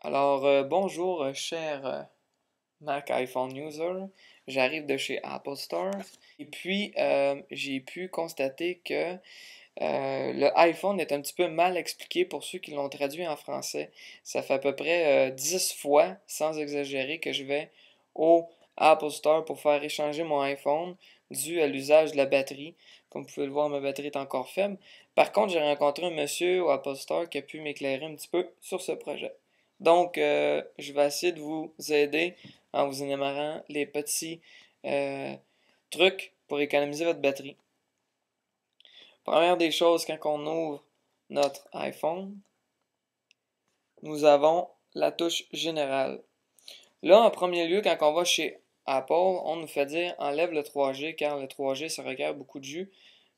Alors, bonjour, cher Mac iPhone user. J'arrive de chez Apple Store. Et puis, j'ai pu constater que le iPhone est un petit peu mal expliqué pour ceux qui l'ont traduit en français. Ça fait à peu près 10 fois, sans exagérer, que je vais au Apple Store pour faire échanger mon iPhone dû à l'usage de la batterie. Comme vous pouvez le voir, ma batterie est encore faible. Par contre, j'ai rencontré un monsieur au Apple Store qui a pu m'éclairer un petit peu sur ce projet. Donc, je vais essayer de vous aider en vous énumérant les petits euh, trucs pour économiser votre batterie. Première des choses, quand on ouvre notre iPhone, nous avons la touche générale. Là, en premier lieu, quand on va chez Apple, on nous fait dire enlève le 3G car le 3G ça requiert beaucoup de jus.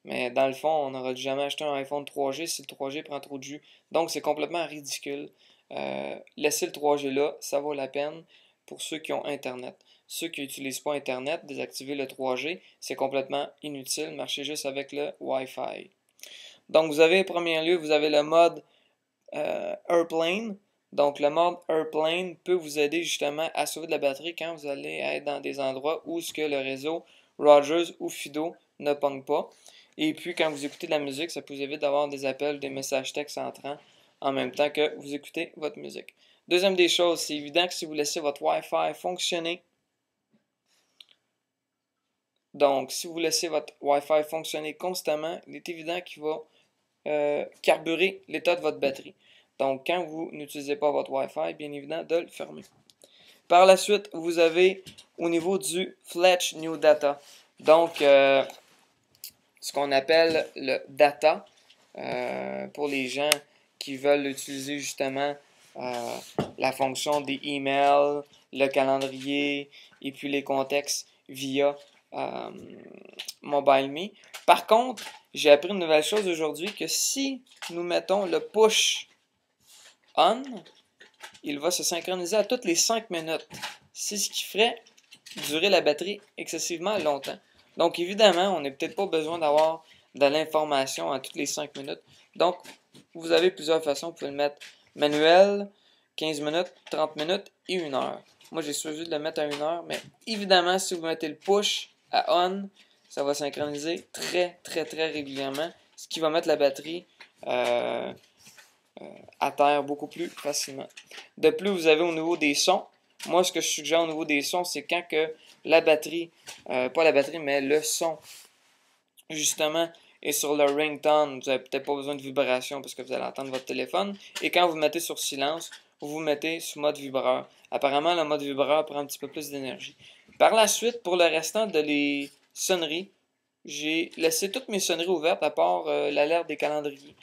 Mais dans le fond, on n'aurait jamais acheté un iPhone 3G si le 3G prend trop de jus. Donc c'est complètement ridicule. Laissez le 3G là, ça vaut la peine pour ceux qui ont Internet. Ceux qui n'utilisent pas Internet, désactiver le 3G, c'est complètement inutile. Marchez juste avec le Wi-Fi. Donc vous avez, en premier lieu, vous avez le mode Airplane. Donc le mode Airplane peut vous aider justement à sauver de la batterie quand vous allez être dans des endroits où ce que le réseau Rogers ou Fido ne pogne pas. Et puis quand vous écoutez de la musique, ça vous évite d'avoir des appels, des messages textes entrants en même temps que vous écoutez votre musique. Deuxième des choses, c'est évident que si vous laissez votre Wi-Fi fonctionner, donc si vous laissez votre Wi-Fi fonctionner constamment, il est évident qu'il va carburer l'état de votre batterie. Donc, quand vous n'utilisez pas votre Wi-Fi, bien évident de le fermer. Par la suite, vous avez au niveau du Flash New Data. Donc, ce qu'on appelle le data pour les gens qui veulent utiliser justement la fonction des emails, le calendrier et puis les contextes via MobileMe. Par contre, j'ai appris une nouvelle chose aujourd'hui que si nous mettons le push on, il va se synchroniser à toutes les 5 minutes. C'est ce qui ferait durer la batterie excessivement longtemps. Donc évidemment, on n'a peut-être pas besoin d'avoir de l'information à toutes les 5 minutes. Donc, vous avez plusieurs façons. Vous pouvez le mettre manuel, 15 minutes, 30 minutes et 1 heure. Moi, j'ai choisi de le mettre à 1 heure, mais évidemment, si vous mettez le push à on, ça va synchroniser très régulièrement, ce qui va mettre la batterie à terre beaucoup plus facilement. De plus, vous avez au niveau des sons. Moi, ce que je suggère au niveau des sons, c'est quand que la batterie, pas la batterie, mais le son, justement, est sur le ringtone. Vous n'avez peut-être pas besoin de vibration parce que vous allez entendre votre téléphone. Et quand vous mettez sur silence, vous mettez sous mode vibreur. Apparemment, le mode vibreur prend un petit peu plus d'énergie. Par la suite, pour le restant de les sonneries, j'ai laissé toutes mes sonneries ouvertes à part l'alerte des calendriers.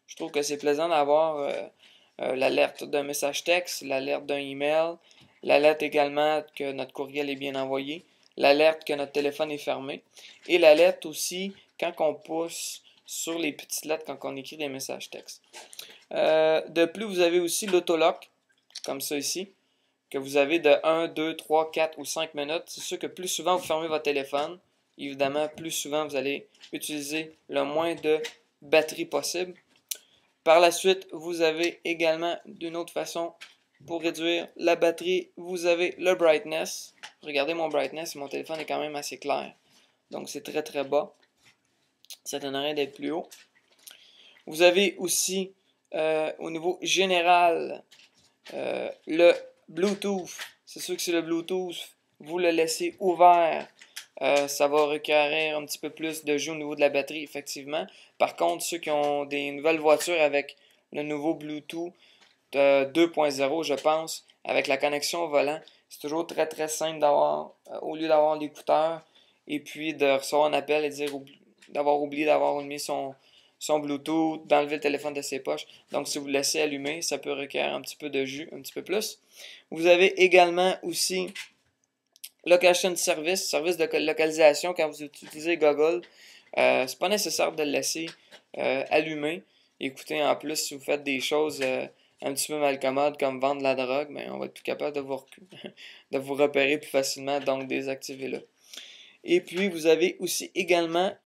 Je trouve que c'est plaisant d'avoir l'alerte d'un message texte, l'alerte d'un email, l'alerte également que notre courriel est bien envoyé, l'alerte que notre téléphone est fermé, et l'alerte aussi quand on pousse sur les petites lettres quand on écrit des messages textes. De plus, vous avez aussi l'autolock, comme ça ici, que vous avez de 1, 2, 3, 4 ou 5 minutes. C'est sûr que plus souvent vous fermez votre téléphone, évidemment, plus souvent vous allez utiliser le moins de batterie possible. Par la suite, vous avez également d'une autre façon pour réduire la batterie, vous avez le brightness. Regardez mon brightness, mon téléphone est quand même assez clair. Donc c'est très bas. Ça donnerait d'être plus haut. Vous avez aussi au niveau général le Bluetooth. C'est sûr que si le Bluetooth, vous le laissez ouvert, ça va requérir un petit peu plus de jus au niveau de la batterie, effectivement. Par contre, ceux qui ont des nouvelles voitures avec le nouveau Bluetooth 2.0, je pense, avec la connexion au volant, c'est toujours très simple d'avoir, au lieu d'avoir l'écouteur, et puis de recevoir un appel et dire d'avoir oublié d'avoir mis son Bluetooth, d'enlever le téléphone de ses poches. Donc, si vous le laissez allumer, ça peut requérir un petit peu de jus, un petit peu plus. Vous avez également aussi Location Service, service de localisation quand vous utilisez Google. C'est pas nécessaire de le laisser allumé. Écoutez, en plus, si vous faites des choses un petit peu malcommodes comme vendre la drogue, ben, on va être plus capable de vous repérer plus facilement, donc désactivez-le. Et puis, vous avez aussi également